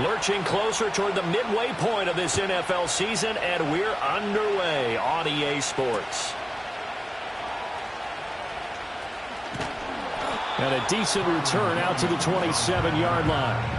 Lurching closer toward the midway point of this NFL season, and we're underway on EA Sports. And a decent return out to the 27-yard line.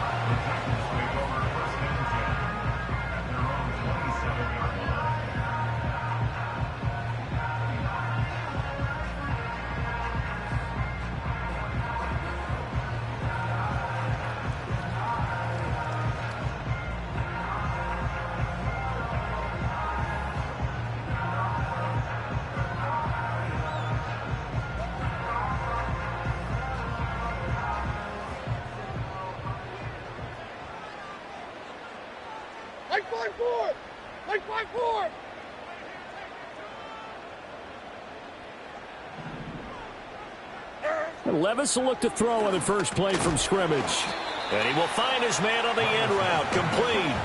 Levis will look to throw on the first play from scrimmage. And he will find his man on the end route. Complete.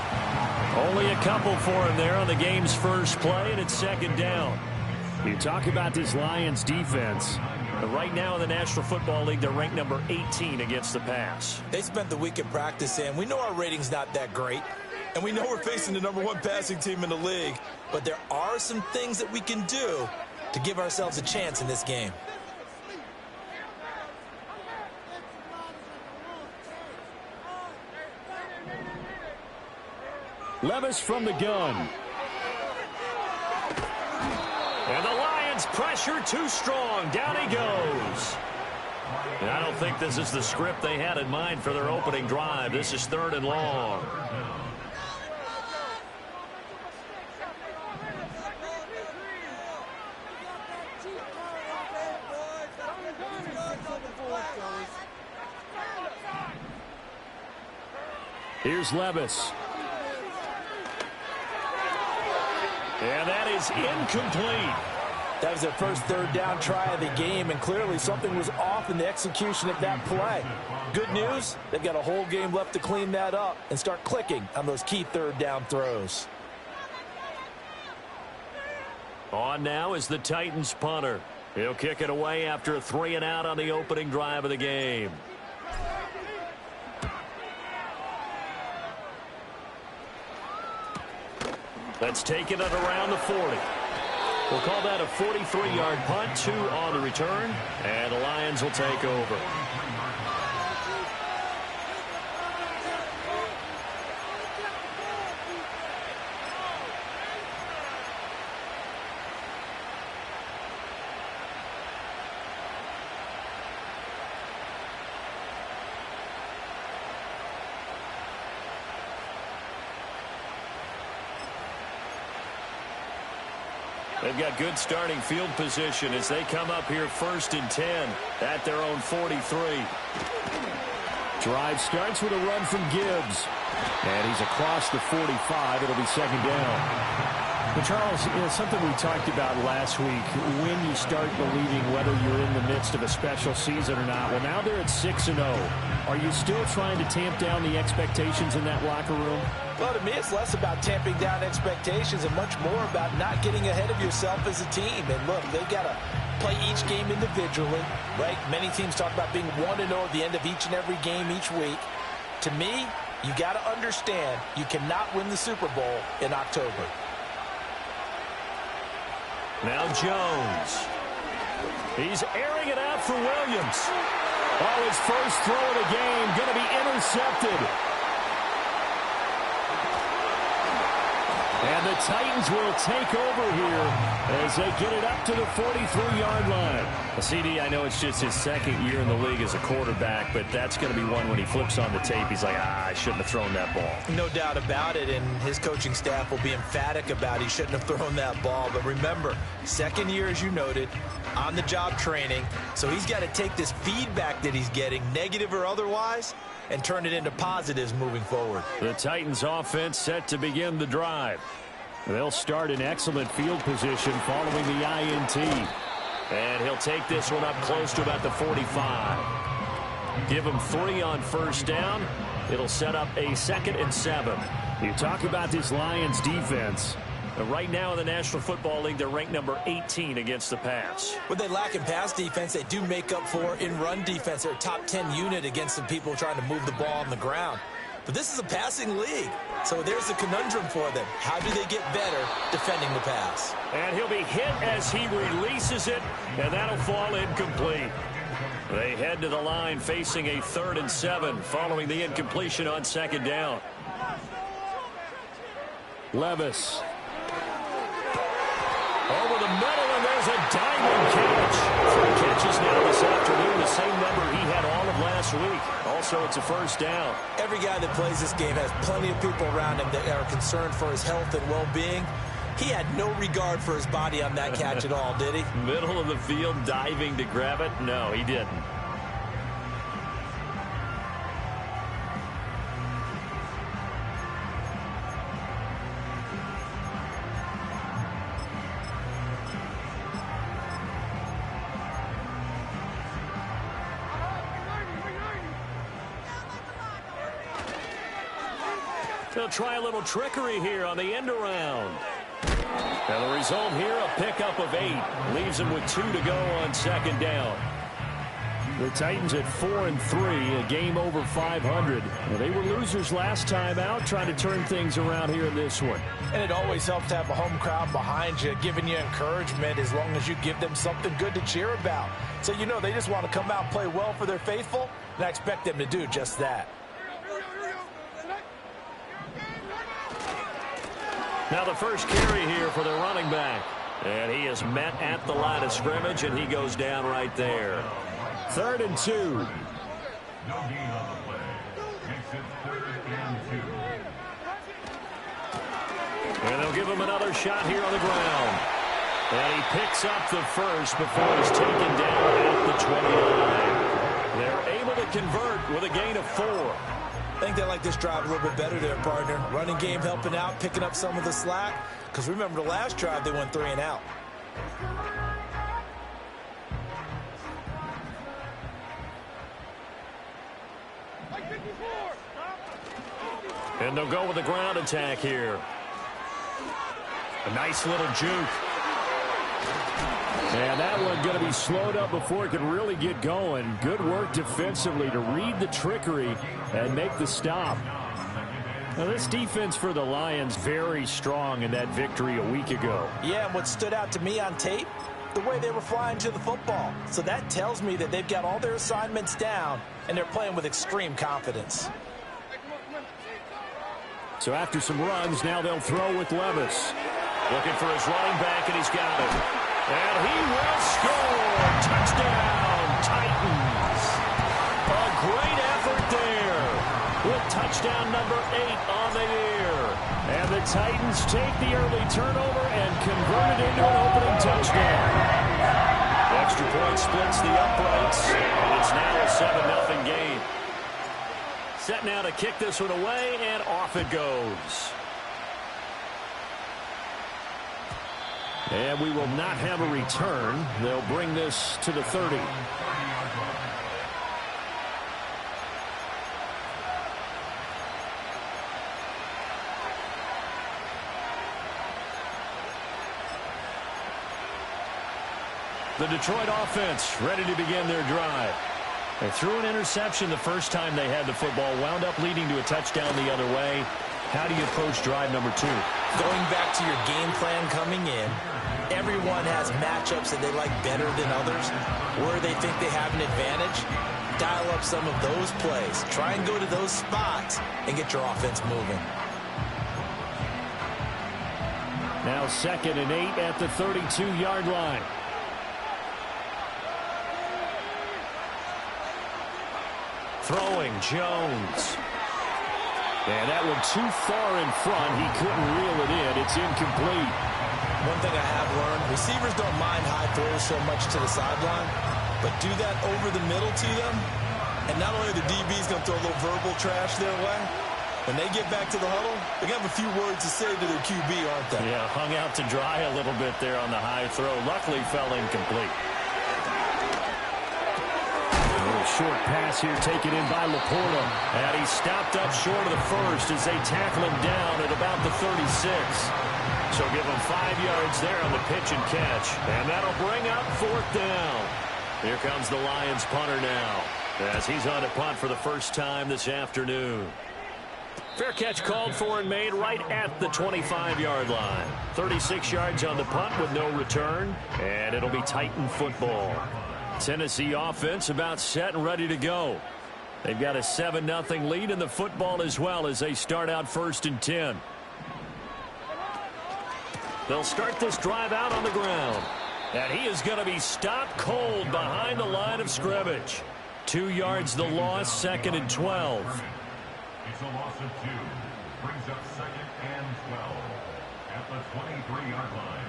Only a couple for him there on the game's first play, and it's second down. You talk about this Lions defense. But right now in the National Football League, they're ranked number 18 against the pass. They spent the week in practice, and we know our rating's not that great. And we know we're facing the number 1 passing team in the league. But there are some things that we can do to give ourselves a chance in this game. Levis from the gun. And the Lions pressure too strong. Down he goes. And I don't think this is the script they had in mind for their opening drive. This is 3rd and long. Here's Levis. And that is incomplete. That was their first 3rd down try of the game, and clearly something was off in the execution of that play. Good news, they've got a whole game left to clean that up and start clicking on those key 3rd down throws. On now is the Titans punter. He'll kick it away after a 3-and-out on the opening drive of the game. That's taken it around the 40. We'll call that a 43-yard punt, 2 on the return, and the Lions will take over. They've got good starting field position as they come up here 1st and 10 at their own 43. Drive starts with a run from Gibbs. And he's across the 45. It'll be second down. Well, Charles, something we talked about last week, when you start believing whether you're in the midst of a special season or not. Well, now they're at 6-0. Are you still trying to tamp down the expectations in that locker room? Well, to me, it's less about tamping down expectations and much more about not getting ahead of yourself as a team. And look, they've got to play each game individually, right? Many teams talk about being 1-0 at the end of each and every game each week. To me, you got to understand you cannot win the Super Bowl in October. Now Jones. He's airing it out for Williams. Oh, his first throw of the game going to be intercepted. And the Titans will take over here as they get it up to the 43-yard line. CD, I know it's just his 2nd year in the league as a quarterback, but that's going to be one when he flips on the tape. He's like, I shouldn't have thrown that ball. No doubt about it, and his coaching staff will be emphatic about he shouldn't have thrown that ball. But remember, 2nd year, as you noted, on-the-job training. So he's got to take this feedback that he's getting, negative or otherwise, and turn it into positives moving forward. The Titans offense set to begin the drive. They'll start in excellent field position following the INT. And he'll take this one up close to about the 45. Give him 3 on first down. It'll set up a 2nd and 7. You talk about this Lions defense. Right now in the National Football League, they're ranked number 18 against the pass. What they lack in pass defense, they do make up for in run defense. They're a top 10 unit against some people trying to move the ball on the ground. But this is a passing league. So there's a conundrum for them. How do they get better defending the pass? And he'll be hit as he releases it, and that'll fall incomplete. They head to the line facing a 3rd and 7 following the incompletion on 2nd down. Levis. Over the middle, and there's a diving catch. 3 catches now this afternoon, the same number he had all of last week. Also, it's a 1st down. Every guy that plays this game has plenty of people around him that are concerned for his health and well-being. He had no regard for his body on that catch at all, did he? Middle of the field, diving to grab it? No, he didn't. They'll try a little trickery here on the end around. And the result here, a pickup of 8. Leaves them with 2 to go on 2nd down. The Titans at 4-3, a game over 500. Well, they were losers last time out, trying to turn things around here in this one. And it always helps to have a home crowd behind you, giving you encouragement as long as you give them something good to cheer about. So you know they just want to come out and play well for their faithful, and I expect them to do just that. Now the first carry here for the running back. And he is met at the line of scrimmage, and he goes down right there. 3rd and 2. No gain on the play. Makes it 3rd and 2. And they'll give him another shot here on the ground. And he picks up the first before he's taken down at the 29. They're able to convert with a gain of 4. I think they like this drive a little bit better there, partner. Running game helping out, picking up some of the slack. Because remember the last drive, they went 3 and out. And they'll go with the ground attack here. A nice little juke. And that one going to be slowed up before it can really get going. Good work defensively to read the trickery and make the stop. Now, this defense for the Lions very strong in that victory a week ago. Yeah, and what stood out to me on tape, the way they were flying to the football. So that tells me that they've got all their assignments down, and they're playing with extreme confidence. So after some runs, now they'll throw with Levis. Looking for his running back, and he's got it. And he will score. Touchdown, Titans. A great effort there with touchdown number 8 on the year. And the Titans take the early turnover and convert it into an opening touchdown. Extra point splits the uprights, and it's now a 7-0 game. Set now to kick this one away, and off it goes. And we will not have a return. They'll bring this to the 30. The Detroit offense ready to begin their drive. They threw an interception the first time they had the football, wound up leading to a touchdown the other way. How do you approach drive number 2? Going back to your game plan coming in, everyone has matchups that they like better than others. Where they think they have an advantage, dial up some of those plays. Try and go to those spots and get your offense moving. Now 2nd and 8 at the 32-yard line. Throwing, Jones. And that one too far in front. He couldn't reel it in. It's incomplete. One thing I have learned, receivers don't mind high throws so much to the sideline, but do that over the middle to them, and not only are the DBs going to throw a little verbal trash their way, when they get back to the huddle, they're going to have a few words to say to their QB, aren't they? Yeah, hung out to dry a little bit there on the high throw. Luckily fell incomplete. Short pass here taken in by Laporta. And he stopped up short of the first as they tackle him down at about the 36. So give him 5 yards there on the pitch and catch. And that'll bring up 4th down. Here comes the Lions punter now as he's on to punt for the first time this afternoon. Fair catch called for and made right at the 25-yard line. 36 yards on the punt with no return, and it'll be Titan football. Tennessee offense about set and ready to go. They've got a 7-0 lead in the football as well as they start out 1st and 10. They'll start this drive out on the ground. And he is going to be stopped cold behind the line of scrimmage. 2 yards the loss, 2nd and 12. It's a loss of 2. Brings up 2nd and 12 at the 23-yard line.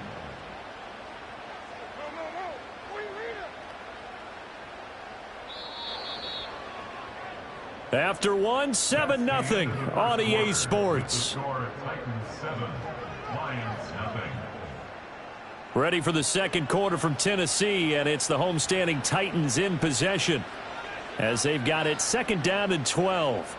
After one, 7-0 on EA Sports. Score Titans 7, Lions nothing. Ready for the second quarter from Tennessee, and it's the homestanding Titans in possession as they've got it 2nd down and 12.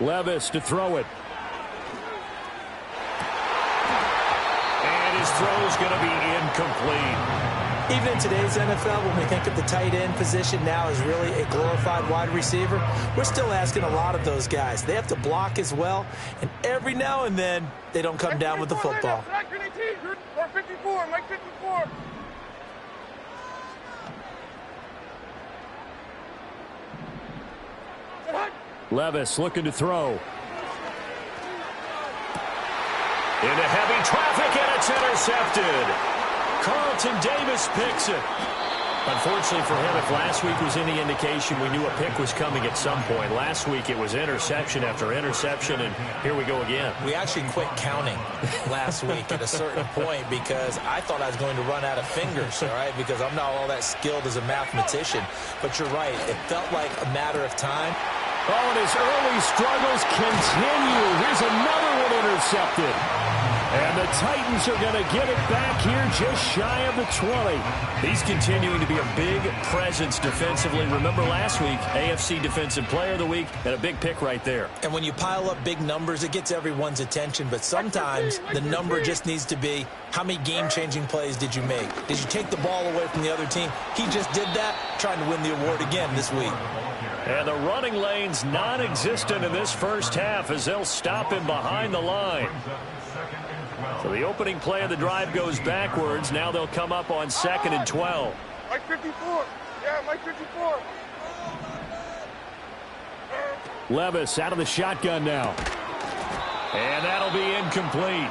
Levis to throw it. And his throw is going to be incomplete. Even in today's NFL, when we think of the tight end position now as really a glorified wide receiver, we're still asking a lot of those guys. They have to block as well, and every now and then, they don't come down with the football. Levis looking to throw. Into heavy traffic, and it's intercepted. Carlton Davis picks it. Unfortunately for him, if last week was any indication, we knew a pick was coming at some point. Last week it was interception after interception, and here we go again. We actually quit counting last week at a certain point because I thought I was going to run out of fingers, all right, because I'm not all that skilled as a mathematician. But you're right. It felt like a matter of time. Oh, and his early struggles continue. Here's another one intercepted. And the Titans are going to get it back here just shy of the 20. He's continuing to be a big presence defensively. Remember last week, AFC Defensive Player of the Week, and a big pick right there. And when you pile up big numbers, it gets everyone's attention. But sometimes the number just needs to be, how many game-changing plays did you make? Did you take the ball away from the other team? He just did that, trying to win the award again this week. And the running lane's non-existent in this first half as they'll stop him behind the line. So the opening play of the drive goes backwards. Now they'll come up on 2nd and 12. Mike 54. Yeah, Mike 54. Levis out of the shotgun now. And that'll be incomplete.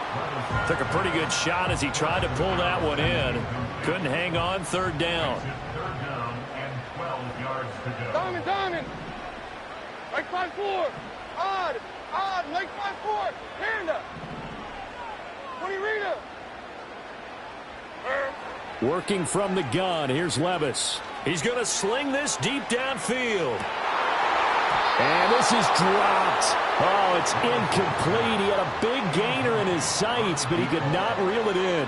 Took a pretty good shot as he tried to pull that one in. Couldn't hang on. 3rd down. 3rd down and 12 yards to go. Diamond. Mike 5-4. Odd. Mike 5-4. Panda. 20 Rita. Working from the gun. Here's Levis. He's going to sling this deep downfield. And this is dropped. Oh, it's incomplete. He had a big gainer in his sights, but he could not reel it in.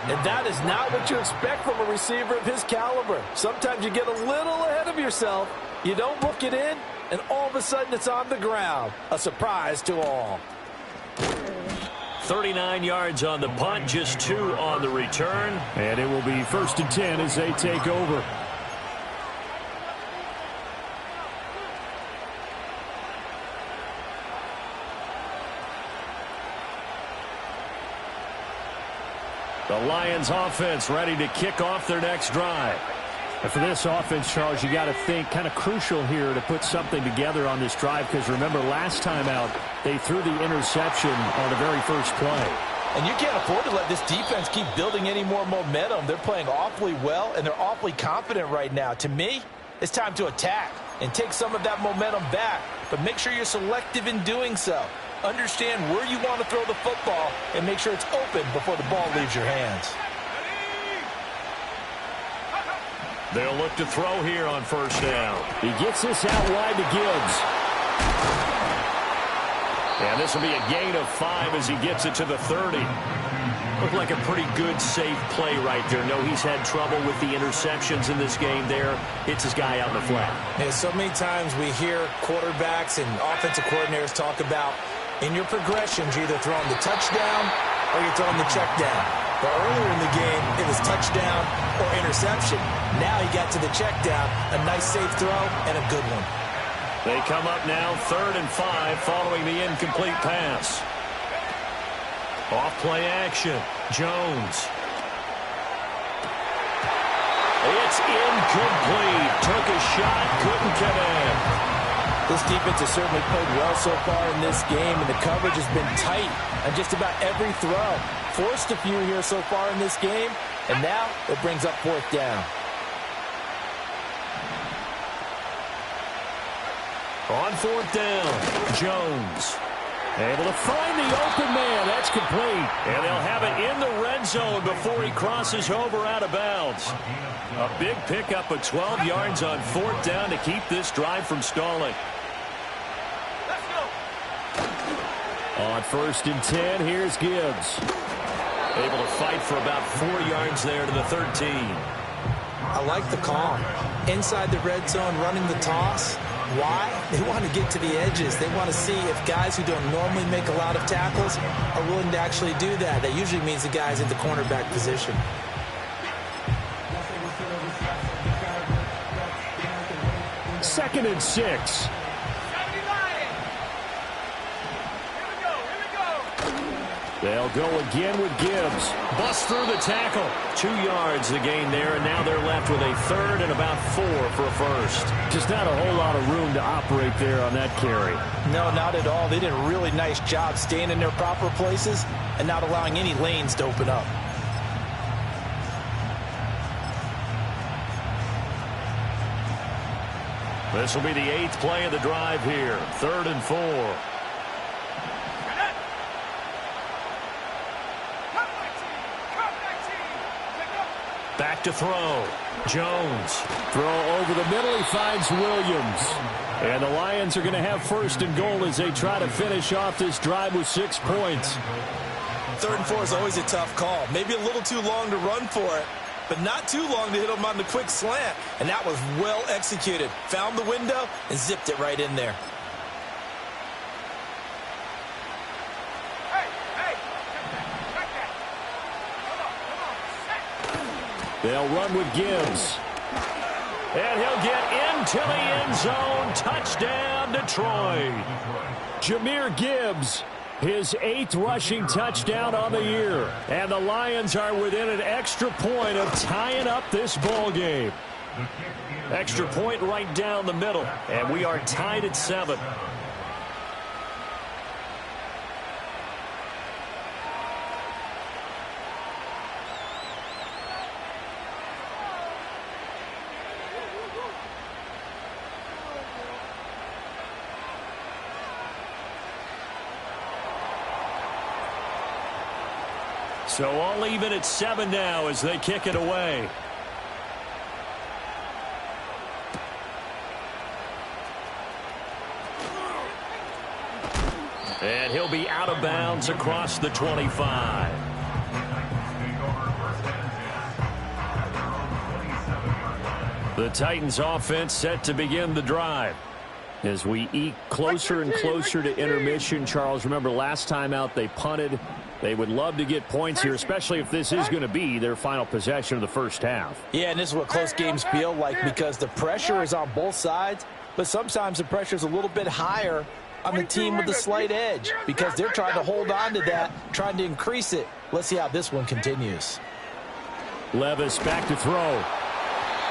And that is not what you expect from a receiver of his caliber. Sometimes you get a little ahead of yourself. You don't look it in, and all of a sudden it's on the ground. A surprise to all. 39 yards on the punt, just 2 on the return. And it will be 1st and 10 as they take over. The Lions offense ready to kick off their next drive. And for this offense, Charles, you got to think kind of crucial here to put something together on this drive because remember last time out they threw the interception on the very first play. And you can't afford to let this defense keep building any more momentum. They're playing awfully well, and they're awfully confident right now. To me, it's time to attack and take some of that momentum back. But make sure you're selective in doing so. Understand where you want to throw the football and make sure it's open before the ball leaves your hands. They'll look to throw here on first down. He gets this out wide to Gibbs. And this will be a gain of 5 as he gets it to the 30. Looked like a pretty good, safe play right there. No, he's had trouble with the interceptions in this game there. Hits his guy out in the flat. Yeah, so many times we hear quarterbacks and offensive coordinators talk about in your progressions, you're either throwing the touchdown or you're throwing the check down. But earlier in the game, it was touchdown or interception. Now he got to the check down, a nice safe throw and a good one. They come up now 3rd and 5 following the incomplete pass. Off play action. Jones. It's incomplete. Took a shot, couldn't connect. This defense has certainly played well so far in this game, and the coverage has been tight on just about every throw. Forced a few here so far in this game, and now it brings up 4th down. On 4th down, Jones. Able to find the open man. That's complete. And they'll have it in the red zone before he crosses over out of bounds. A big pickup of 12 yards on 4th down to keep this drive from stalling. Let's go. On 1st and 10, here's Gibbs. Able to fight for about 4 yards there to the 13. I like the call. Inside the red zone, running the toss. Why? They want to get to the edges. They want to see if guys who don't normally make a lot of tackles are willing to actually do that. That usually means the guy's in the cornerback position. Second and 6. They'll go again with Gibbs. Bust through the tackle. 2 yards the gain there, and now they're left with a 3rd and about 4 for a first. Just not a whole lot of room to operate there on that carry. No, not at all. They did a really nice job staying in their proper places and not allowing any lanes to open up. This will be the 8th play of the drive here. 3rd and 4. Back to throw. Jones. Throw over the middle. He finds Williams. And the Lions are going to have 1st and goal as they try to finish off this drive with 6 points. 3rd and 4 is always a tough call. Maybe a little too long to run for it, but not too long to hit him on the quick slant. And that was well executed. Found the window and zipped it right in there. They'll run with Gibbs. And he'll get into the end zone. Touchdown, Detroit. Jahmyr Gibbs, his 8th rushing touchdown on the year. And the Lions are within an extra point of tying up this ball game. Extra point right down the middle. And we are tied at 7. So all even at 7 now as they kick it away. And he'll be out of bounds across the 25. The Titans offense set to begin the drive. As we eke closer and closer to intermission, Charles, remember last time out they punted. They would love to get points here, especially if this is going to be their final possession of the first half. Yeah, and this is what close games feel like because the pressure is on both sides, but sometimes the pressure is a little bit higher on the team with the slight edge because they're trying to hold on to that, trying to increase it. Let's see how this one continues. Levis back to throw.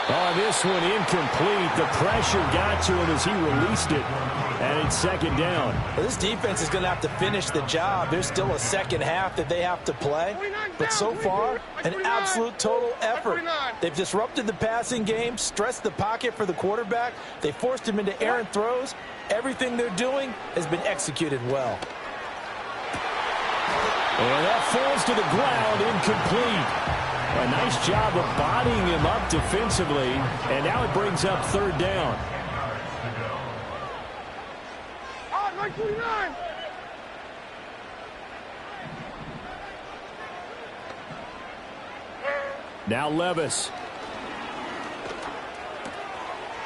Oh, this one incomplete. The pressure got to him as he released it. And it's 2nd down. Well, this defense is going to have to finish the job. There's still a second half that they have to play. But so far, an absolute total effort. They've disrupted the passing game, stressed the pocket for the quarterback. They forced him into errant throws. Everything they're doing has been executed well. And that falls to the ground, incomplete. A nice job of bodying him up defensively, and now it brings up third down. Now Levis.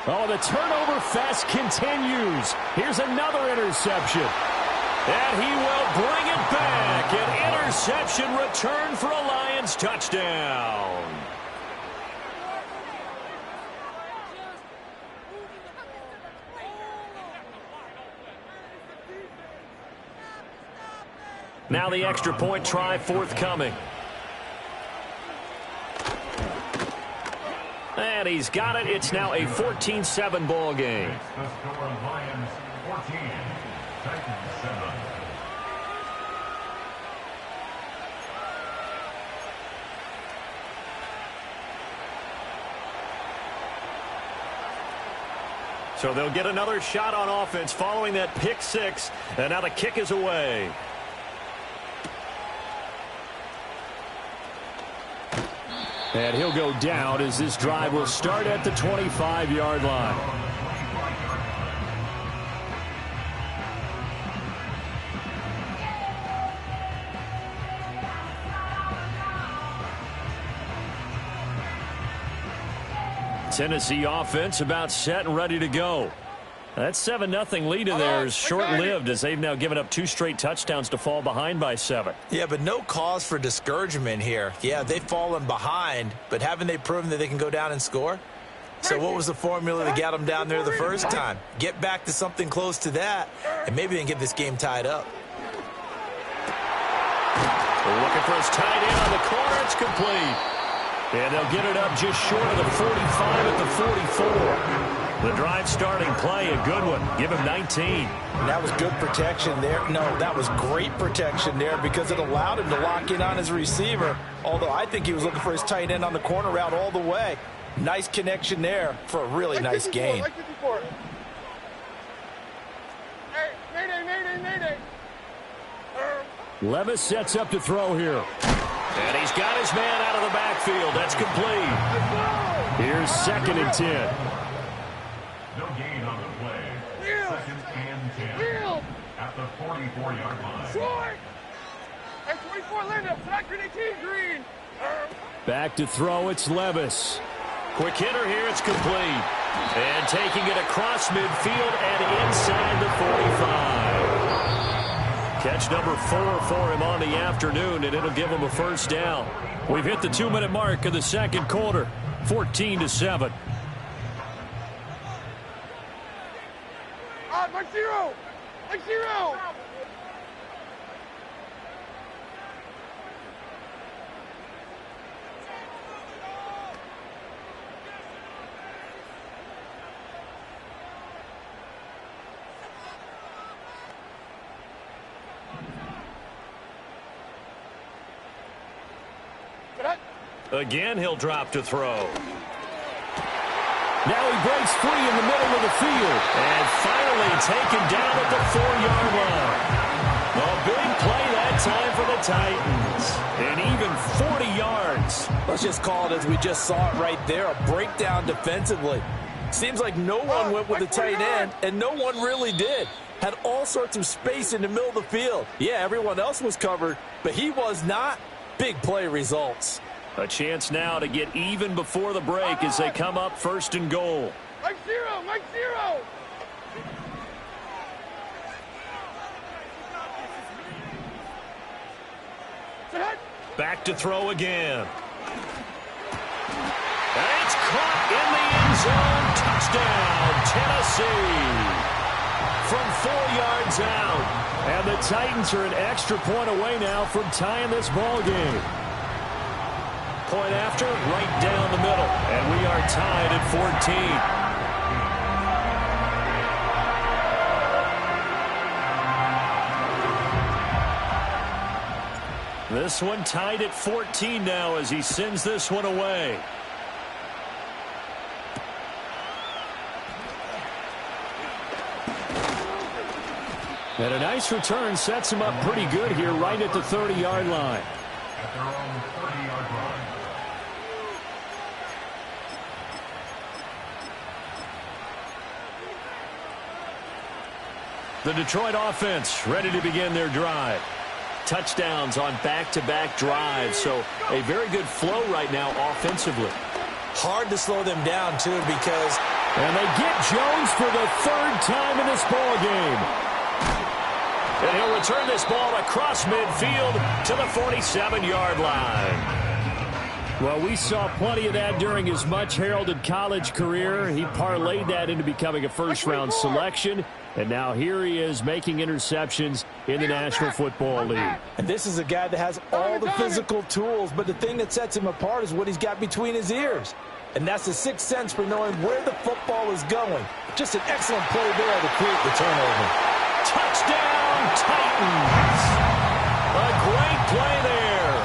Oh, the turnover fest continues. Here's another interception. And he will bring it back. An interception return for a Lions touchdown. Now the extra point try forthcoming. And he's got it. It's now a 14-7 ball game. The score, Lions 14, Titans 7. So they'll get another shot on offense following that pick six. And now the kick is away. And he'll go down as this drive will start at the 25-yard line. Tennessee offense about set and ready to go. That 7-0 lead of theirs short-lived as they've now given up 2 straight touchdowns to fall behind by 7. Yeah, but no cause for discouragement here. Yeah, they've fallen behind, but haven't they proven that they can go down and score? So what was the formula that got them down there the first time? Get back to something close to that, and maybe they can get this game tied up. They're looking for his tight end on the corner. It's complete. And they'll get it up just short of the 45 at the 44. The drive starting play, a good one. Give him 19. And that was good protection there. No, that was great protection there because it allowed him to lock in on his receiver. Although I think he was looking for his tight end on the corner route all the way. Nice connection there for a really nice gain. Levis sets up to throw here. And he's got his man out of the backfield. That's complete. Here's 2nd and 10. No gain on the play. 2nd and 10. At the 44-yard line. Back to throw, it's Levis. Quick hitter here, it's complete. And taking it across midfield and inside the 45. Catch number 4 for him on the afternoon, and it'll give him a first down. We've hit the 2-minute mark of the second quarter, 14-7. Mark zero! Mark zero! Again, he'll drop to throw. Now he breaks free in the middle of the field. And finally taken down at the 4-yard line. A big play that time for the Titans. And even 40 yards. Let's just call it as we just saw it right there. A breakdown defensively. Seems like no one went with the tight end, and no one really did. Had all sorts of space in the middle of the field. Yeah, everyone else was covered, but he was not. Big play results. A chance now to get even before the break as they come up 1st and goal. Mike zero! Mike zero! Back to throw again. And it's caught in the end zone. Touchdown, Tennessee. From 4 yards out. And the Titans are an extra point away now from tying this ball game. Point after, right down the middle. And we are tied at 14. This one tied at 14 now as he sends this one away. And a nice return sets him up pretty good here right at the 30-yard line. At their own 30-yard line. The Detroit offense ready to begin their drive. Touchdowns on back-to-back drives, so a very good flow right now offensively. Hard to slow them down, too, because... And they get Jones for the third time in this ball game. And he'll return this ball across midfield to the 47-yard line. Well, we saw plenty of that during his much-heralded college career. He parlayed that into becoming a first-round selection. And now here he is making interceptions in the National Football League. And this is a guy that has all the physical tools, but the thing that sets him apart is what he's got between his ears. And that's the sixth sense for knowing where the football is going. Just an excellent play there to create the turnover. Touchdown, Titans! A great play there.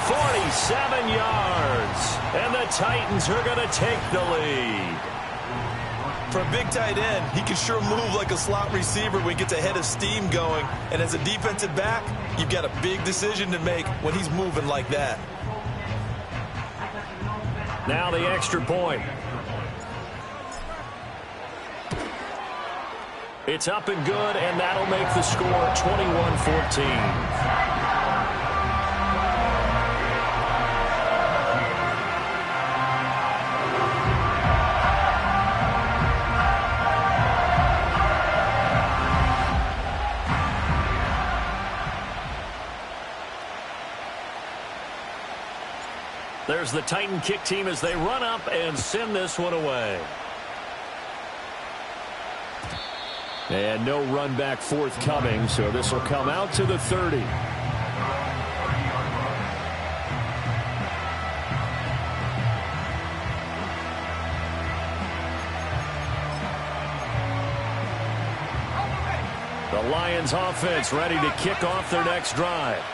47 yards. And the Titans are going to take the lead. For a big tight end, he can sure move like a slot receiver when he gets a head of steam going. And as a defensive back, you've got a big decision to make when he's moving like that. Now the extra point. It's up and good, and that'll make the score 21-14. There's the Titan kick team as they run up and send this one away. And no run back forthcoming, so this will come out to the 30. The Lions offense ready to kick off their next drive.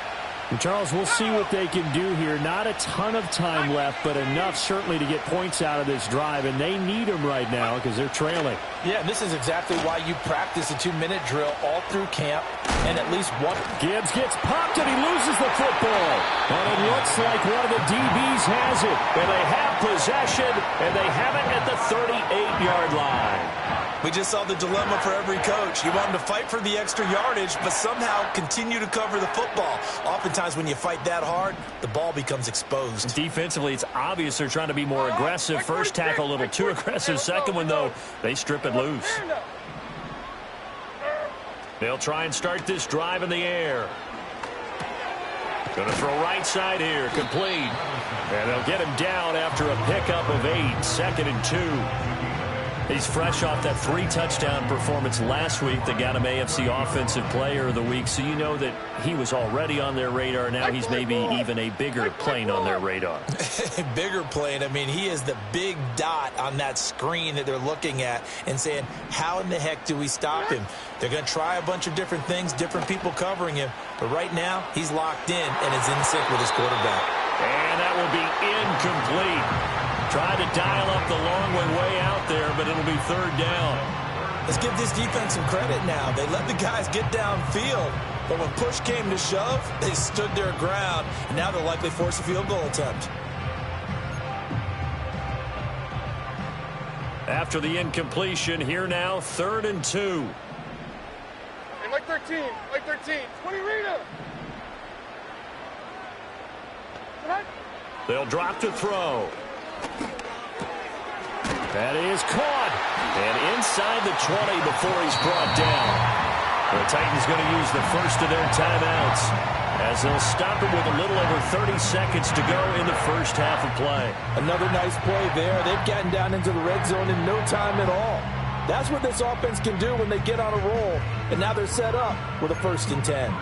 And Charles, we'll see what they can do here. Not a ton of time left, but enough certainly to get points out of this drive, and they need them right now because they're trailing. Yeah, this is exactly why you practice a 2-minute drill all through camp, and at least one. Gibbs gets popped, and he loses the football. And it looks like one of the DBs has it. And they have possession, and they have it at the 38-yard line. We just saw the dilemma for every coach. You want them to fight for the extra yardage, but somehow continue to cover the football. Oftentimes when you fight that hard, the ball becomes exposed. Defensively, it's obvious they're trying to be more aggressive. First tackle a little too aggressive. Second one, though, they strip it loose. They'll try and start this drive in the air. Going to throw right side here, complete. And they'll get him down after a pickup of 8, 2nd and 2. He's fresh off that 3-touchdown performance last week that got him AFC Offensive Player of the Week, so you know that he was already on their radar. Now he's maybe even a bigger plane on their radar. Bigger plane. I mean, he is the big dot on that screen that they're looking at and saying, how in the heck do we stop him? They're going to try a bunch of different things, different people covering him, but right now he's locked in and is in sync with his quarterback. And that will be incomplete. Tried to dial up the long way out there, but it'll be 3rd down. Let's give this defense some credit now. They let the guys get downfield, but when push came to shove, they stood their ground, and now they'll likely force a field goal attempt. After the incompletion, here now, 3rd and 2. Hey, Mike 13, Mike 13, 20 Rita. They'll drop to throw. That is caught. And inside the 20 before he's brought down. The Titans going to use the first of their timeouts as they'll stop it with a little over 30 seconds to go in the first half of play. Another nice play there. They've gotten down into the red zone in no time at all. That's what this offense can do when they get on a roll. And now they're set up with a 1st and 10.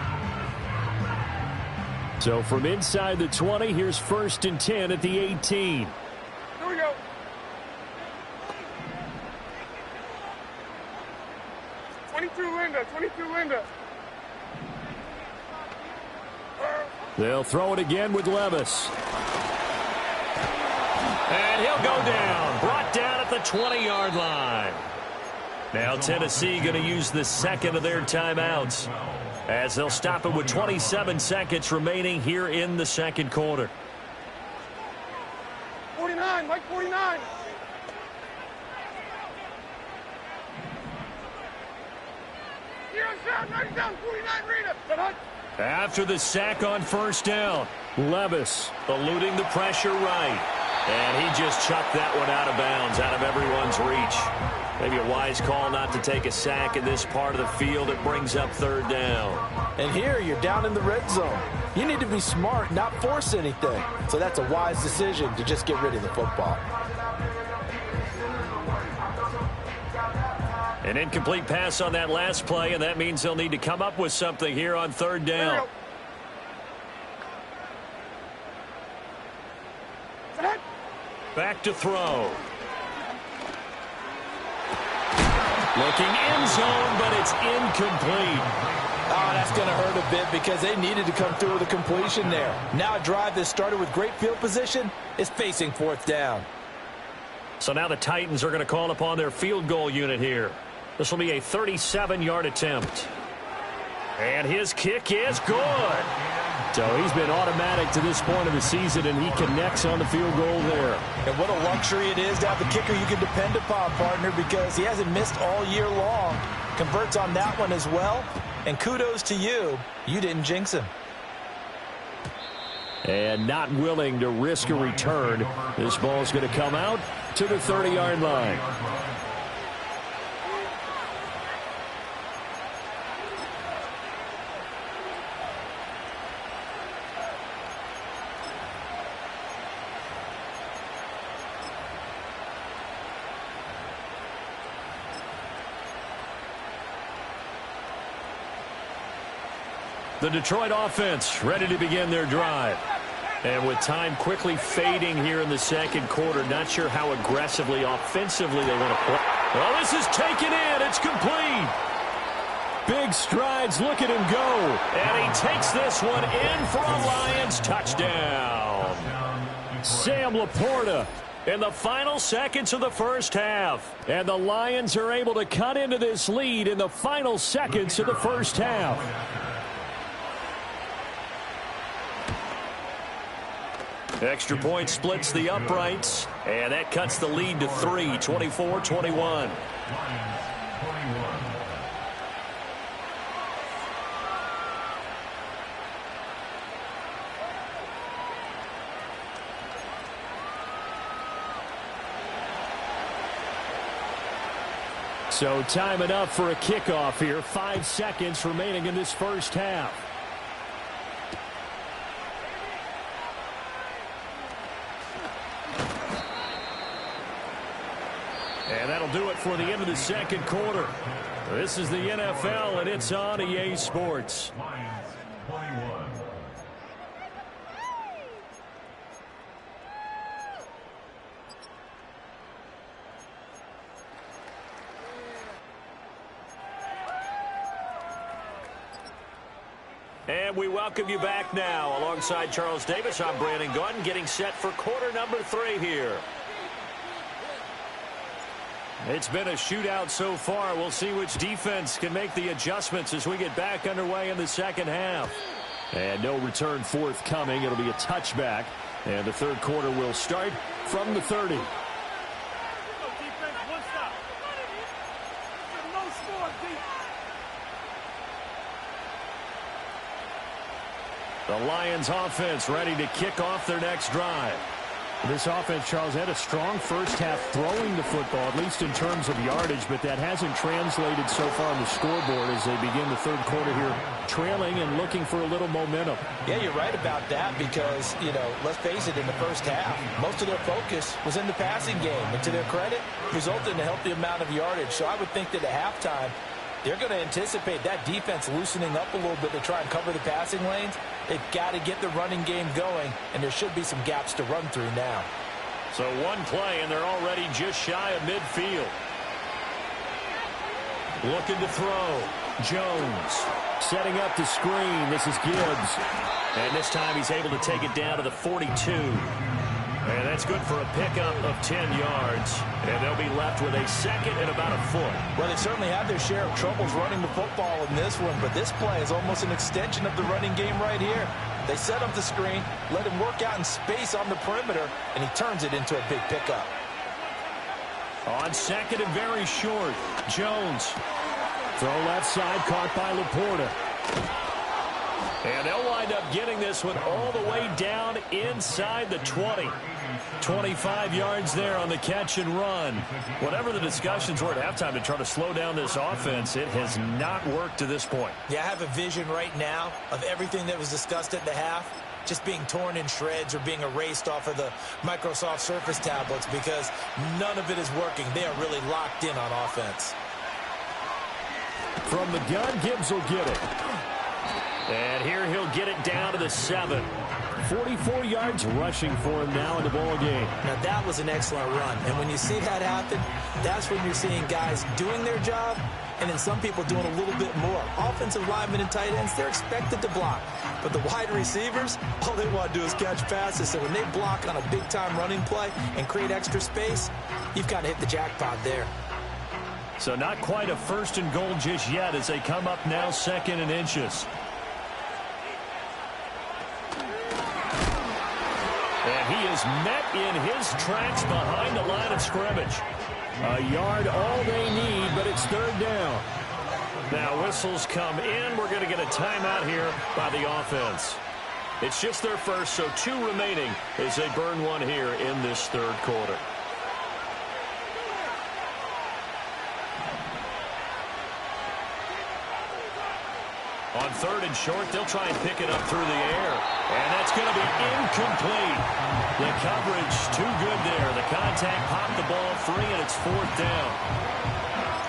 So from inside the 20, here's 1st and 10 at the 18. Here we go. Linda, 22 Linda. They'll throw it again with Levis. And he'll go down. Brought down at the 20-yard line. Now Tennessee going to use the second of their timeouts as they'll stop it with 27 seconds remaining here in the second quarter. 49, Mike 49. down, 49, Rita. After the sack on first down, Levis eluding the pressure right. And he just chucked that one out of bounds, out of everyone's reach. Maybe a wise call not to take a sack in this part of the field. It brings up third down. And here you're down in the red zone. You need to be smart, not force anything. So that's a wise decision to just get rid of the football. An incomplete pass on that last play, and that means they'll need to come up with something here on third down. Back to throw. Looking end zone, but it's incomplete. Oh, that's going to hurt a bit because they needed to come through with a completion there. Now a drive that started with great field position is facing fourth down. So now the Titans are going to call upon their field goal unit here. This will be a 37-yard attempt. And his kick is good. So he's been automatic to this point of the season, and he connects on the field goal there. And what a luxury it is to have the kicker you can depend upon, partner, because he hasn't missed all year long. Converts on that one as well. And kudos to you. You didn't jinx him. And not willing to risk a return. This ball is going to come out to the 30-yard line. The Detroit offense ready to begin their drive. And with time quickly fading here in the second quarter, not sure how aggressively, offensively they want to play. Well, this is taken in. It's complete. Big strides. Look at him go. And he takes this one in for a Lions touchdown. Sam Laporta in the final seconds of the first half. And the Lions are able to cut into this lead in the final seconds of the first half. Extra point splits the uprights, and that cuts the lead to 3, 24-21. So time enough for a kickoff here. 5 seconds remaining in this first half. And that'll do it for the end of the second quarter. This is the NFL, and it's on EA Sports. Lions 21. And we welcome you back now. Alongside Charles Davis, I'm Brandon Gordon, getting set for quarter number 3 here. It's been a shootout so far. We'll see which defense can make the adjustments as we get back underway in the second half. And no return forthcoming. It'll be a touchback. And the third quarter will start from the 30. The Lions offense ready to kick off their next drive. This offense, Charles, had a strong first half throwing the football, at least in terms of yardage, but that hasn't translated so far on the scoreboard as they begin the third quarter here, trailing and looking for a little momentum. Yeah, you're right about that because, you know, let's face it, in the first half, most of their focus was in the passing game. And to their credit, resulted in a healthy amount of yardage. So I would think that at halftime, they're going to anticipate that defense loosening up a little bit to try and cover the passing lanes. They've got to get the running game going, and there should be some gaps to run through now. So one play, and they're already just shy of midfield. Looking to throw. Jones setting up the screen. This is Gibbs. And this time he's able to take it down to the 42. And that's good for a pickup of 10 yards. And they'll be left with a second and about a foot. Well, they certainly had their share of troubles running the football in this one, but this play is almost an extension of the running game right here. They set up the screen, let him work out in space on the perimeter, and he turns it into a big pickup. On second and very short, Jones Throw left side, caught by Laporta. And they'll wind up getting this one all the way down inside the 20. 25 yards there on the catch and run. Whatever the discussions were at halftime to try to slow down this offense, it has not worked to this point. Yeah, I have a vision right now of everything that was discussed at the half just being torn in shreds or being erased off of the Microsoft Surface tablets because none of it is working. They are really locked in on offense. From the gun, Gibbs will get it. And here he'll get it down to the 7. 44 yards rushing for him now in the ball game. Now, that was an excellent run. And when you see that happen, that's when you're seeing guys doing their job and then some people doing a little bit more. Offensive linemen and tight ends, they're expected to block. But the wide receivers, all they want to do is catch passes. So when they block on a big-time running play and create extra space, you've kind of hit the jackpot there. So not quite a 1st and goal just yet as they come up now 2nd and inches. And he is met in his tracks behind the line of scrimmage. A yard all they need, but it's 3rd down. Now whistles come in. We're going to get a timeout here by the offense. It's just their first, so 2 remaining as they burn one here in this 3rd quarter. On 3rd and short, they'll try and pick it up through the air. And that's going to be incomplete. The coverage too good there. The contact popped the ball free, and it's 4th down.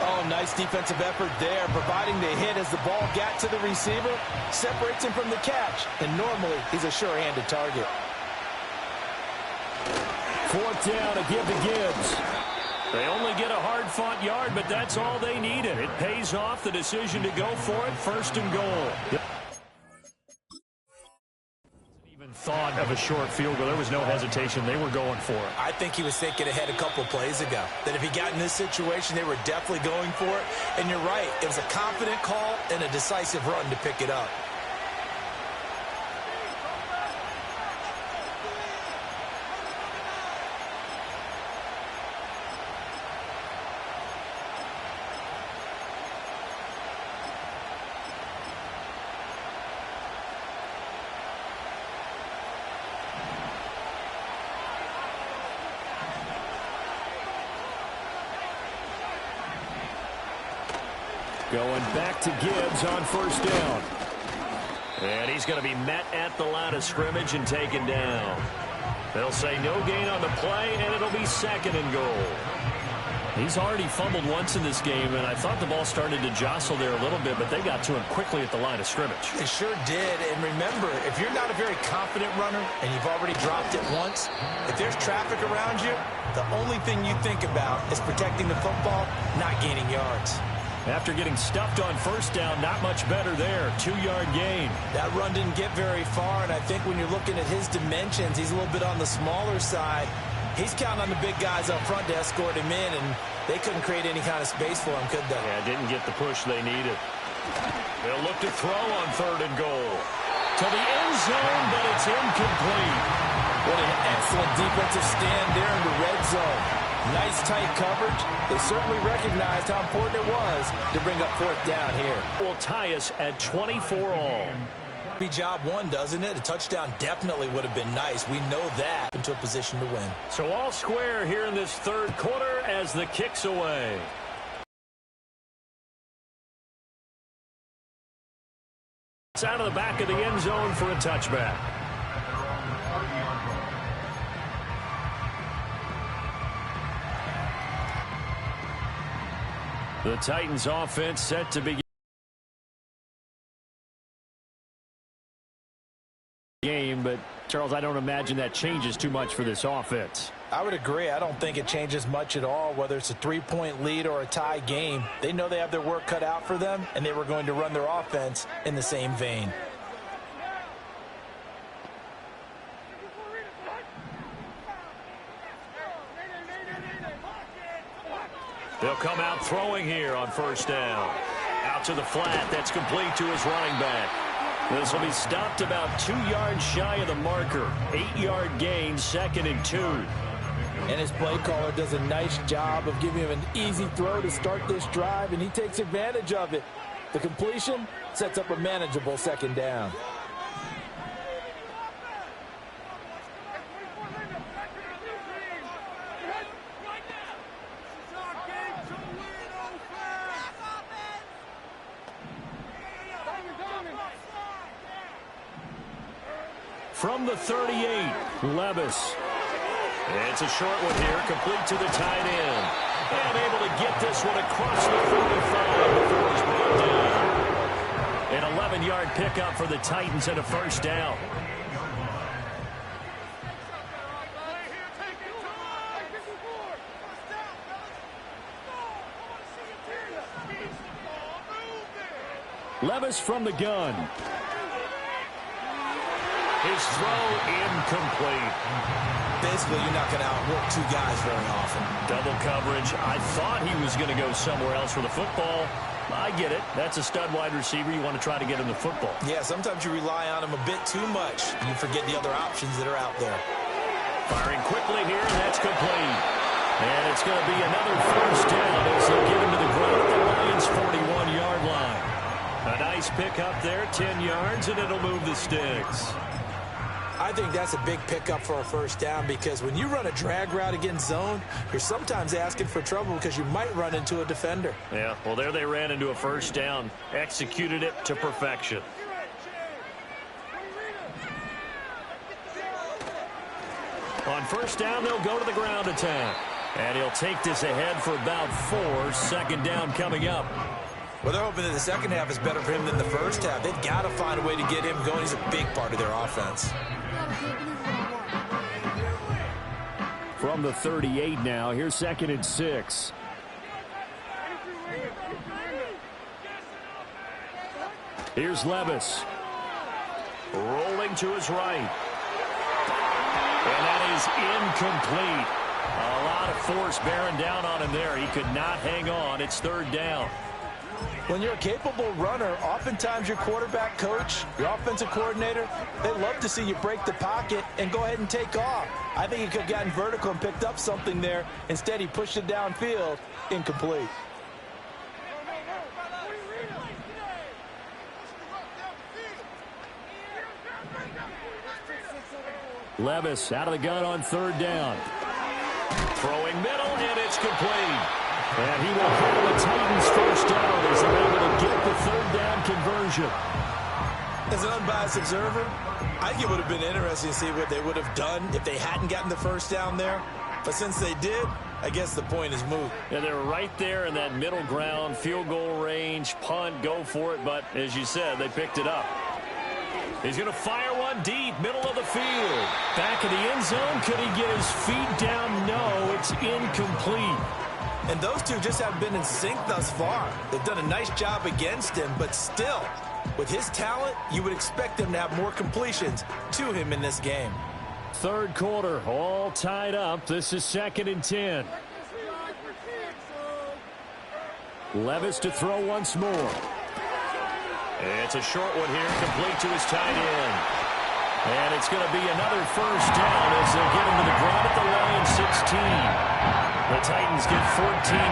Oh, nice defensive effort there, providing the hit as the ball got to the receiver, separates him from the catch. And normally, he's a sure-handed target. 4th down to give to Gibbs. They only get a hard-fought yard, but that's all they needed. It pays off the decision to go for it, 1st and goal. Even thought of a short field goal. There was no hesitation. They were going for it. I think he was thinking ahead a couple plays ago, that if he got in this situation, they were definitely going for it. And you're right, it was a confident call and a decisive run to pick it up. Going back to Gibbs on 1st down. And he's going to be met at the line of scrimmage and taken down. They'll say no gain on the play, and it'll be 2nd and goal. He's already fumbled once in this game, and I thought the ball started to jostle there a little bit, but they got to him quickly at the line of scrimmage. They sure did. And remember, if you're not a very confident runner and you've already dropped it once, if there's traffic around you, the only thing you think about is protecting the football, not gaining yards. After getting stuffed on 1st down, not much better there. 2-yard gain. That run didn't get very far, and I think when you're looking at his dimensions, he's a little bit on the smaller side. He's counting on the big guys up front to escort him in, and they couldn't create any kind of space for him, could they? Yeah, didn't get the push they needed. They'll look to throw on 3rd and goal. To the end zone, but it's incomplete. What an excellent defensive stand there in the red zone. Nice tight coverage. They certainly recognized how important it was to bring up 4th down here. Will tie us at 24 all. Job one, doesn't it? A touchdown definitely would have been nice. We know that. Into a position to win. So all square here in this 3rd quarter as the kick's away. It's out of the back of the end zone for a touchback. The Titans offense set to begin game, but Charles, I don't imagine that changes too much for this offense. I would agree. I don't think it changes much at all, whether it's a 3-point lead or a tie game. They know they have their work cut out for them, and they were going to run their offense in the same vein. They'll come out throwing here on 1st down. Out to the flat. That's complete to his running back. This will be stopped about 2 yards shy of the marker. 8-yard gain, 2nd and 2. And his play caller does a nice job of giving him an easy throw to start this drive, and he takes advantage of it. The completion sets up a manageable second down. From the 38, Levis. It's a short one here, complete to the tight end. And able to get this one across the 45 before he's brought down. An 11-yard pickup for the Titans and a first down. Levis from the gun. His throw incomplete. Basically, you're not going to outwork two guys very often. Double coverage. I thought he was going to go somewhere else for the football. I get it. That's a stud wide receiver. You want to try to get him the football. Yeah, sometimes you rely on him a bit too much. You forget the other options that are out there. Firing quickly here, and that's complete. And it's going to be another first down as they get him to the ground at the Lions' 41-yard line. A nice pick up there, 10 yards, and it'll move the sticks. I think that's a big pickup for a first down because when you run a drag route against zone, you're sometimes asking for trouble because you might run into a defender. Yeah, well, there they ran into a first down, executed it to perfection. On first down, they'll go to the ground attack. And he'll take this ahead for about 4. Second down coming up. Well, they're hoping that the second half is better for him than the first half. They've got to find a way to get him going. He's a big part of their offense. From the 38 now, here's 2nd and 6. Here's Levis. Rolling to his right. And that is incomplete. A lot of force bearing down on him there. He could not hang on. It's 3rd down. When you're a capable runner, oftentimes your quarterback coach, your offensive coordinator, they love to see you break the pocket and go ahead and take off. I think he could have gotten vertical and picked up something there. Instead, he pushed it downfield, incomplete. Levis out of the gun on 3rd down. Throwing middle, and it's complete. And he will handle the Titans' first down as they're able to get the 3rd down conversion. As an unbiased observer, I think it would have been interesting to see what they would have done if they hadn't gotten the first down there. But since they did, I guess the point is moot. Yeah, they're right there in that middle ground, field goal range, punt, go for it. But as you said, they picked it up. He's going to fire one deep, middle of the field. Back of the end zone. Could he get his feet down? No, it's incomplete. And those two just haven't been in sync thus far. They've done a nice job against him, but still, with his talent, you would expect them to have more completions to him in this game. 3rd quarter, all tied up. This is 2nd and 10. Levis to throw once more. It's a short one here, complete to his tight end. And it's going to be another first down as they get him to the ground at the Lions' 16. The Titans get 14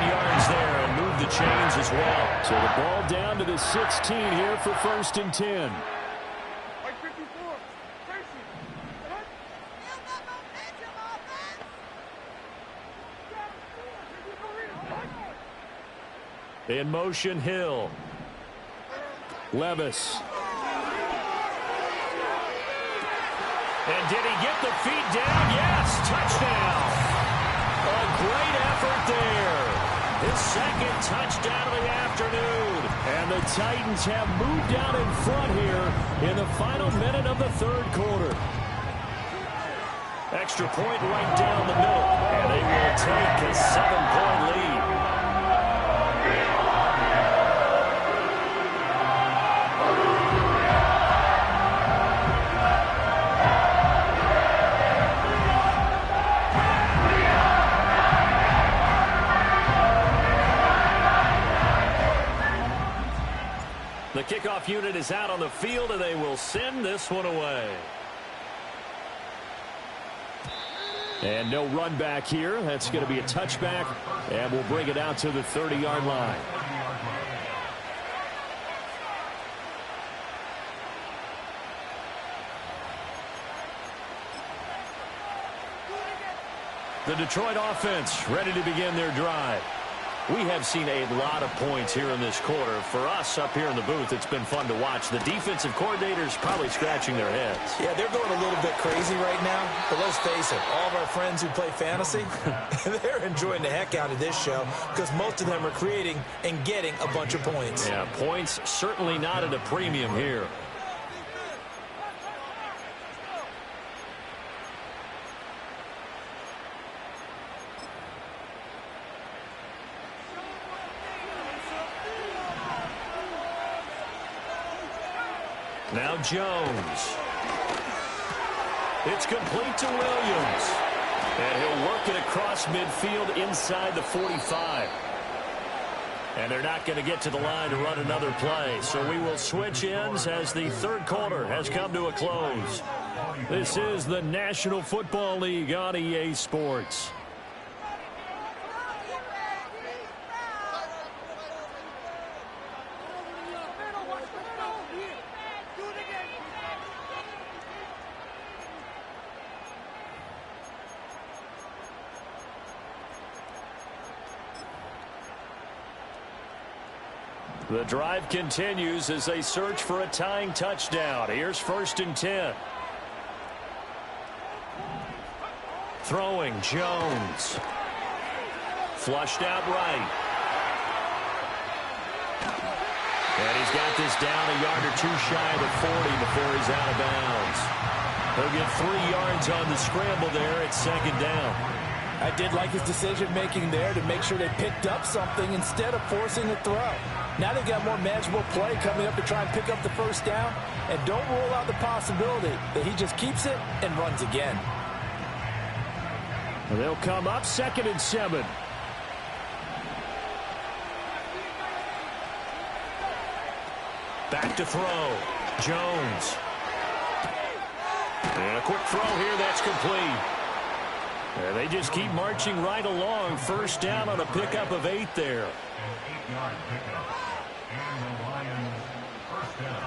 yards there and move the chains as well. So the ball down to the 16 here for 1st and 10. In motion, Hill. Levis. And did he get the feet down? Yes, touchdown. A great effort there. His 2nd touchdown of the afternoon. And the Titans have moved out in front here in the final minute of the 3rd quarter. Extra point right down the middle. And they will take a 7-point lead. The kickoff unit is out on the field, and they will send this one away. And no run back here. That's going to be a touchback, and we'll bring it out to the 30-yard line. The Detroit offense ready to begin their drive. We have seen a lot of points here in this quarter. For us up here in the booth, it's been fun to watch. The defensive coordinators probably scratching their heads. Yeah, they're going a little bit crazy right now. But let's face it, all of our friends who play fantasy, they're enjoying the heck out of this show because most of them are creating and getting a bunch of points. Yeah, points certainly not at a premium here. Now Jones. It's complete to Williams. And he'll work it across midfield inside the 45. And they're not going to get to the line to run another play. So we will switch ends as the third quarter has come to a close. This is the National Football League on EA Sports. The drive continues as they search for a tying touchdown. Here's 1st and 10. Throwing, Jones. Flushed out right. And he's got this down a yard or two shy of the 40 before he's out of bounds. He'll get 3 yards on the scramble there at 2nd down. I did like his decision-making there to make sure they picked up something instead of forcing a throw. Now they've got more manageable play coming up to try and pick up the 1st down. And don't rule out the possibility that he just keeps it and runs again. They'll come up 2nd and 7. Back to throw. Jones. And a quick throw here that's complete. And they just keep marching right along. 1st down on a pickup of 8 there. An 8-yard pickup. And the Lions 1st down.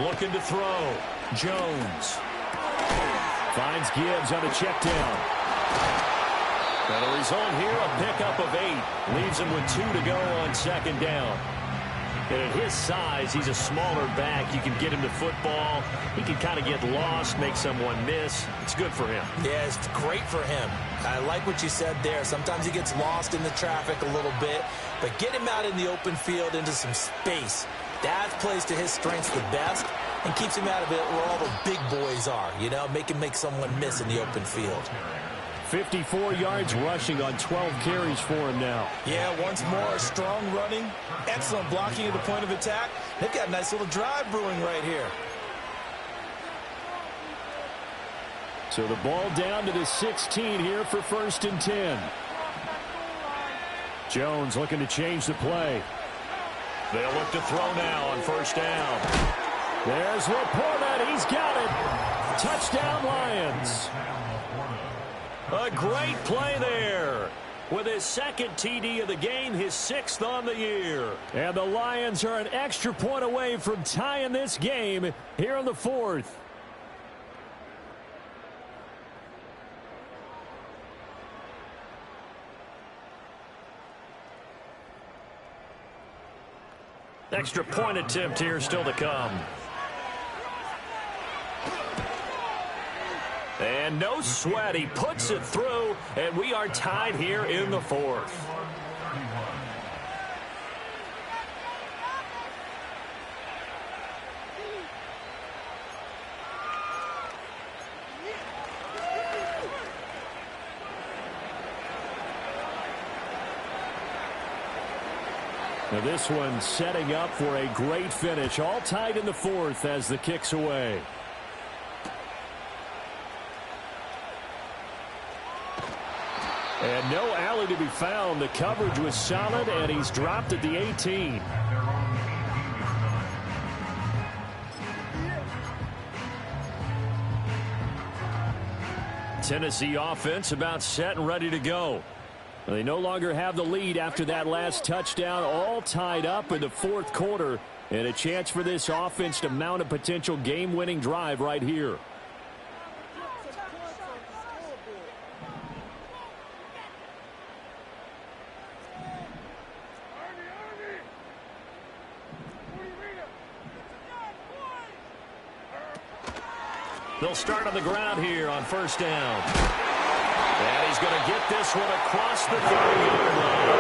Looking to throw. Jones. Finds Gibbs on a check down. And the result here, a pickup of 8. Leaves him with 2 to go on 2nd down. And at his size, he's a smaller back. You can get him to football. He can kind of get lost, make someone miss. It's good for him. Yeah, it's great for him. I like what you said there. Sometimes he gets lost in the traffic a little bit. But get him out in the open field into some space. That plays to his strengths the best and keeps him out of it where all the big boys are. You know, make him make someone miss in the open field. 54 yards rushing on 12 carries for him now. Yeah, once more, strong running, excellent blocking at the point of attack. They've got a nice little drive brewing right here. So the ball down to the 16 here for 1st and 10. Jones looking to change the play. They'll look to throw now on 1st down. There's Laporta. He's got it. Touchdown, Lions. A great play there. With his 2nd TD of the game, his 6th on the year. And the Lions are an extra point away from tying this game here in the 4th. Extra point attempt here still to come. And no sweat. He puts it through, and we are tied here in the 4th. Now this one setting up for a great finish. All tied in the 4th as the kick's away. And no alley to be found. The coverage was solid, and he's dropped at the 18. Tennessee offense about set and ready to go. They no longer have the lead after that last touchdown, all tied up in the fourth quarter, and a chance for this offense to mount a potential game-winning drive right here. They'll start on the ground here on first down. And he's going to get this one across the 30-yard line.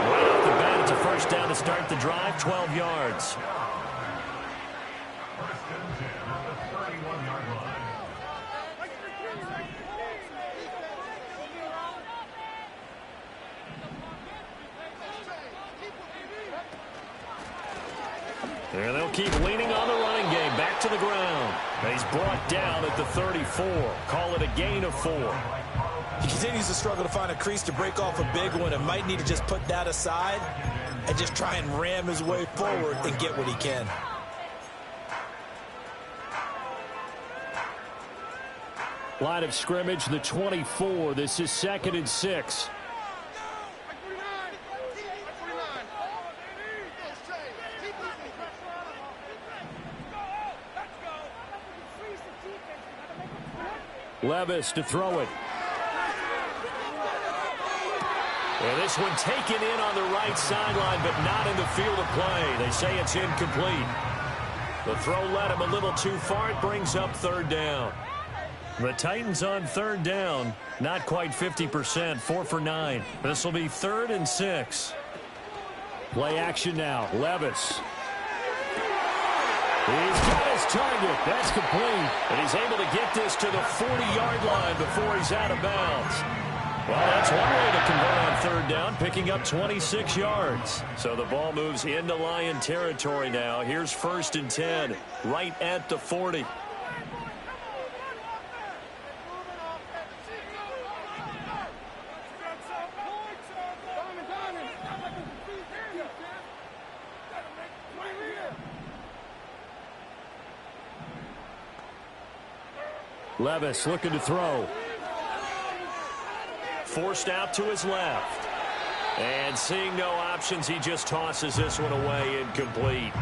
Right off the bat, it's a first down to start the drive, 12 yards. First and 10 at the 31-yard line. And they'll keep leaning on the running game. Back to the ground. And he's brought down at the 34. Call it a gain of 4. He continues to struggle to find a crease to break off a big one and might need to just put that aside and just try and ram his way forward and get what he can. Line of scrimmage, the 24. This is 2nd and 6. Levis to throw it. And this one taken in on the right sideline, but not in the field of play. They say it's incomplete. The throw led him a little too far. It brings up third down. The Titans on third down, not quite 50%, 4 for 9. This will be 3rd and 6. Play action now. Levis. He's got his target. That's complete. And he's able to get this to the 40-yard line before he's out of bounds. Well, that's one way to convert on third down, picking up 26 yards. So the ball moves into Lion territory now. Here's 1st and 10, right at the 40. Levis looking to throw. Forced out to his left. And seeing no options, he just tosses this one away, incomplete.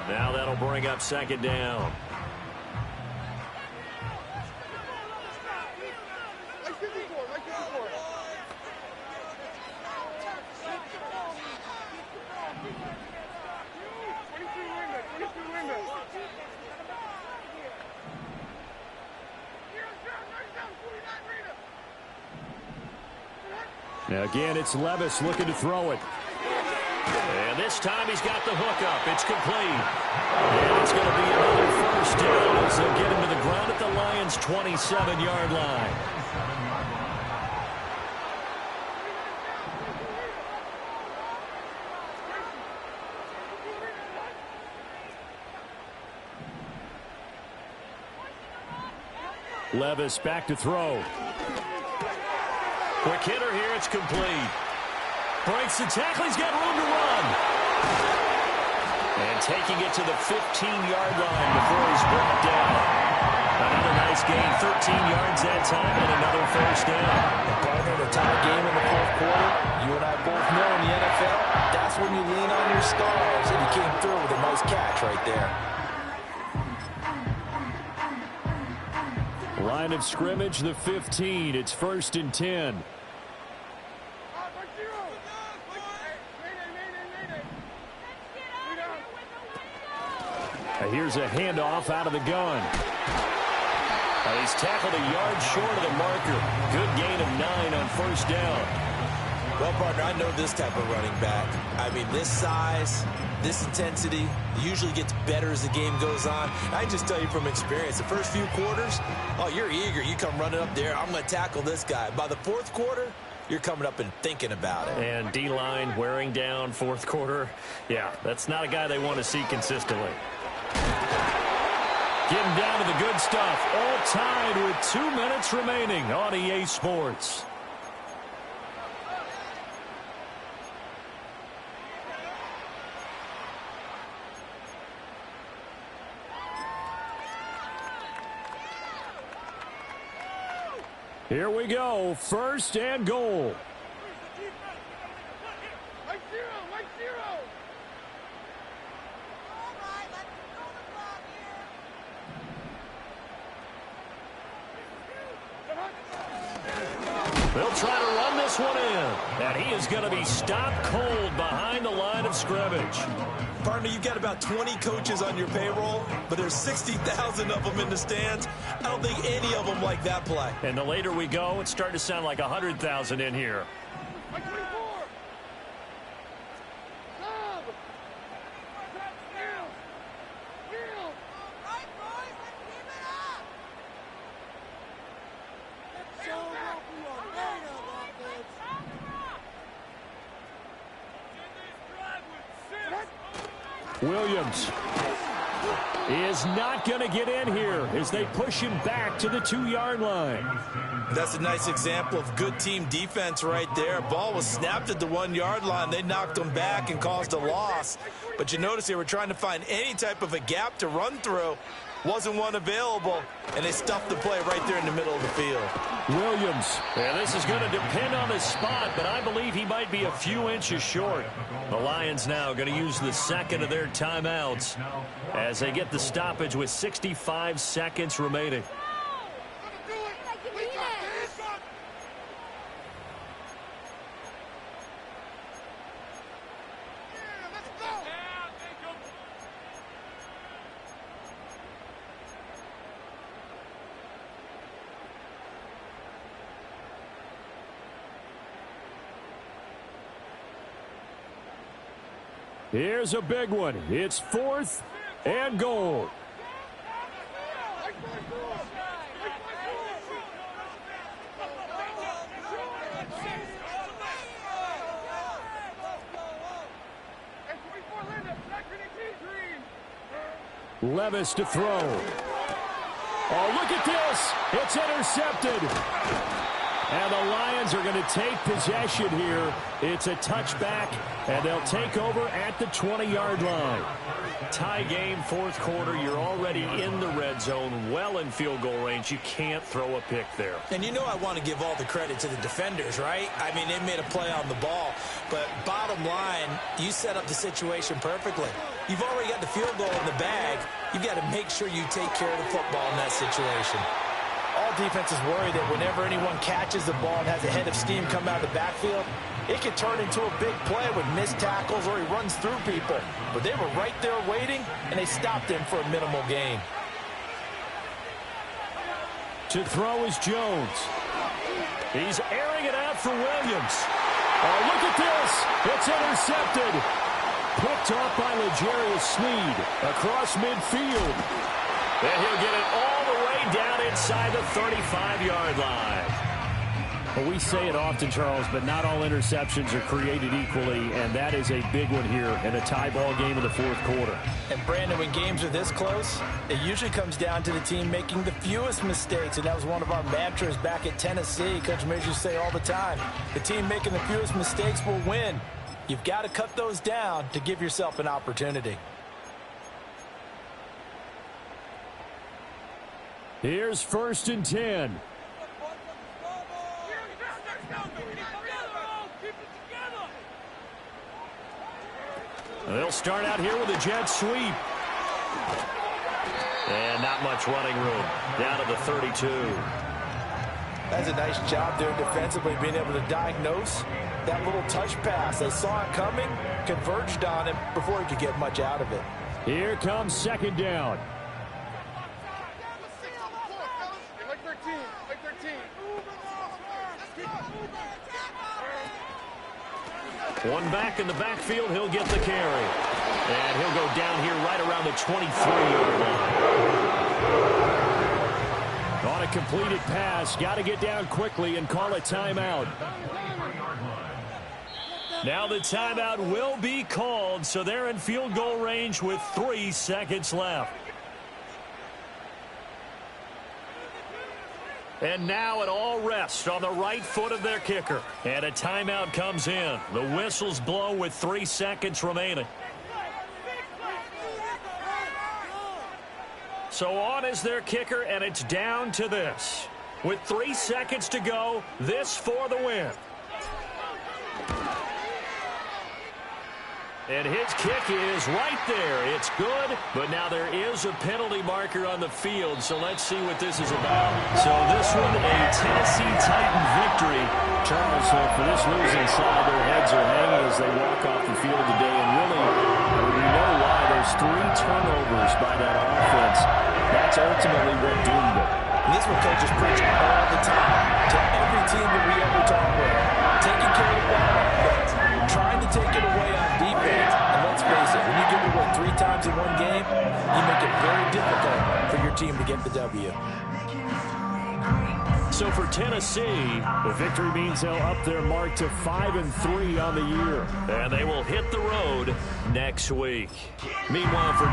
Now that'll bring up 2nd down. Now again, it's Levis looking to throw it. And this time he's got the hookup. It's complete. And it's going to be another first down as they'll get him to the ground at the Lions' 27-yard line. Levis back to throw. Quick hitter here, it's complete. Breaks the tackle, he's got room to run. And taking it to the 15-yard line before he's brought down. Another nice gain, 13 yards that time, and another first down. And partner, the tie game in the fourth quarter, you and I both know in the NFL, that's when you lean on your stars, and he came through with a nice catch right there. Line of scrimmage, the 15. It's 1st and 10. Here's a handoff out of the gun. He's tackled a yard short of the marker. Good gain of 9 on first down. Well, partner, I know this type of running back. I mean, this size, this intensity usually gets better as the game goes on. I just tell you from experience, the first few quarters, oh, you're eager. You come running up there, I'm going to tackle this guy. By the fourth quarter, you're coming up and thinking about it. And D-line wearing down fourth quarter. Yeah, that's not a guy they want to see consistently. Getting down to the good stuff. All tied with 2 minutes remaining on EA Sports. Here we go. First and goal. Like zero, like zero. They'll try to run this one in. And he is going to be stopped cold behind the line of scrimmage. Partner, you've got about 20 coaches on your payroll, but there's 60,000 of them in the stands. I don't think any of them like that play. And the later we go, it's starting to sound like 100,000 in here. Like 24. Sub. Yield. Yield. Right, boys, let's keep it up. Let's show what we are made of, offense. Williams is not going to get in here as they push him back to the 2-yard line. That's a nice example of good team defense right there. Ball was snapped at the 1-yard line. They knocked him back and caused a loss. But you notice they were trying to find any type of a gap to run through. Wasn't one available, and they stuffed the play right there in the middle of the field. Williams. And this is going to depend on his spot, but I believe he might be a few inches short. The Lions now going to use the second of their timeouts as they get the stoppage with 65 seconds remaining. Here's a big one. It's 4th and goal. Levis to throw. Oh, look at this. It's intercepted. And the Lions are going to take possession here. It's a touchback, and they'll take over at the 20-yard line. Tie game, 4th quarter. You're already in the red zone, well in field goal range. You can't throw a pick there. And you know I want to give all the credit to the defenders, right? I mean, they made a play on the ball. But bottom line, you set up the situation perfectly. You've already got the field goal in the bag. You've got to make sure you take care of the football in that situation. All defenses worry that whenever anyone catches the ball and has a head of steam come out of the backfield, it can turn into a big play with missed tackles or he runs through people. But they were right there waiting, and they stopped him for a minimal gain. To throw is Jones. He's airing it out for Williams. Oh, look at this. It's intercepted. Picked off by L'Jarius Sneed across midfield. And he'll get it all the way down inside the 35-yard line. Well, we say it often, Charles, but not all interceptions are created equally, and that is a big one here in a tie ball game in the 4th quarter. And, Brandon, when games are this close, it usually comes down to the team making the fewest mistakes, and that was one of our mantras back at Tennessee. Coach Mears used to say all the time, the team making the fewest mistakes will win. You've got to cut those down to give yourself an opportunity. Here's 1st and 10. They'll start out here with a jet sweep. And not much running room. Down to the 32. That's a nice job there defensively, being able to diagnose that little touch pass. They saw it coming, converged on him before he could get much out of it. Here comes 2nd down. Like 13, like 13. One back in the backfield, he'll get the carry. And he'll go down here right around the 23-yard line. On a completed pass, got to get down quickly and call a timeout. Now the timeout will be called, so they're in field goal range with 3 seconds left. And now it all rests on the right foot of their kicker. And a timeout comes in. The whistles blow with 3 seconds remaining. So on is their kicker, and it's down to this. With 3 seconds to go, this for the win. And his kick is right there. It's good, but now there is a penalty marker on the field, so let's see what this is about. So this one, a Tennessee Titan victory. Charles, for this losing side, their heads are hanging as they walk off the field today, and really, we know why. Those 3 turnovers by that offense, that's ultimately what doomed it. And this is what coaches preach all the time to every team that we ever talk with. Taking care of the ball on offense, trying to take it away on defense. And let's face it, when you give it away 3 times in one game, you make it very difficult for your team to get the W. So for Tennessee, the victory means they'll up their mark to 5-3 on the year. And they will hit the road next week. Meanwhile, for